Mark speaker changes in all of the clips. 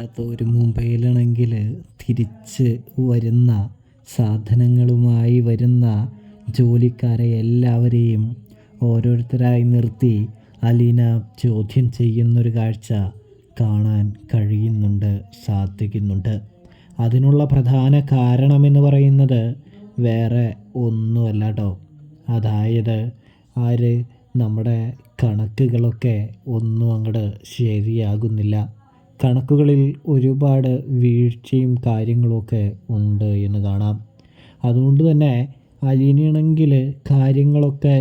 Speaker 1: ഒരു മുംബൈയിലാണെങ്കിൽ തിരിച്ച് വരുന്ന സാധനങ്ങളുമായി വരുന്ന ജോലിക്കാരെ എല്ലാവരെയും ഓരോരുത്തരായി നിർത്തി അലീന ചോദ്യം ചെയ്യുന്നൊരു കാഴ്ച കാണാൻ സാധിക്കുന്നുണ്ട്. അതിനുള്ള പ്രധാന കാരണമെന്ന് പറയുന്നത് വേറെ ഒന്നുമല്ല കേട്ടോ. അതായത് നമ്മുടെ കണക്കുകളൊക്കെ ഒന്നും അങ്ങോട്ട് ശരിയാകുന്നില്ല. കണക്കുകളിൽ ഒരുപാട് വീഴ്ചയും കാര്യങ്ങളുമൊക്കെ ഉണ്ട് എന്ന് കാണാം. അതുകൊണ്ട് തന്നെ അലീനയാണെങ്കിൽ കാര്യങ്ങളൊക്കെ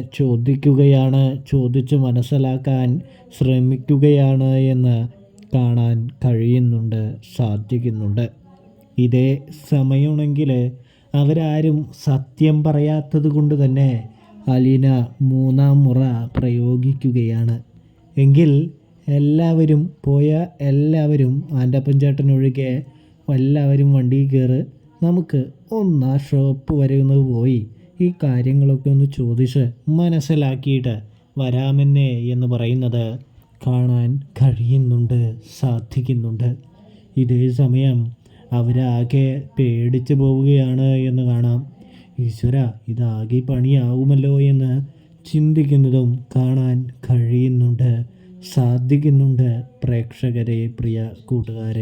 Speaker 1: ചോദിച്ച് മനസ്സിലാക്കാൻ ശ്രമിക്കുകയാണ് എന്ന് കാണാൻ സാധിക്കുന്നുണ്ട്. ഇതേ സമയമാണെങ്കിൽ അവരാരും സത്യം പറയാത്തത് കൊണ്ട് തന്നെ അലീന മൂന്നാം മുറ പ്രയോഗിക്കുകയാണ്. എങ്കിൽ എല്ലാവരും ആൻ്റപ്പൻ ചേട്ടനൊഴികെ എല്ലാവരും വണ്ടിയിൽ കയറി നമുക്ക് ഒന്ന് ആ ഷോപ്പ് വരെ ഒന്ന് പോയി ഈ കാര്യങ്ങളൊക്കെ ഒന്ന് ചോദിച്ച് മനസ്സിലാക്കിയിട്ട് വരാമെന്നേ എന്ന് പറയുന്നത് കാണാൻ സാധിക്കുന്നുണ്ട്. ഇതേ സമയം അവരാകെ പേടിച്ച് പോവുകയാണ് എന്ന് കാണാം. ഈശ്വര, ഇതാകെ പണിയാവുമല്ലോ എന്ന് ചിന്തിക്കുന്നതും കാണാൻ സാധിക്കുന്നുണ്ട്. പ്രേക്ഷകരെ, പ്രിയ കൂട്ടുകാരെ.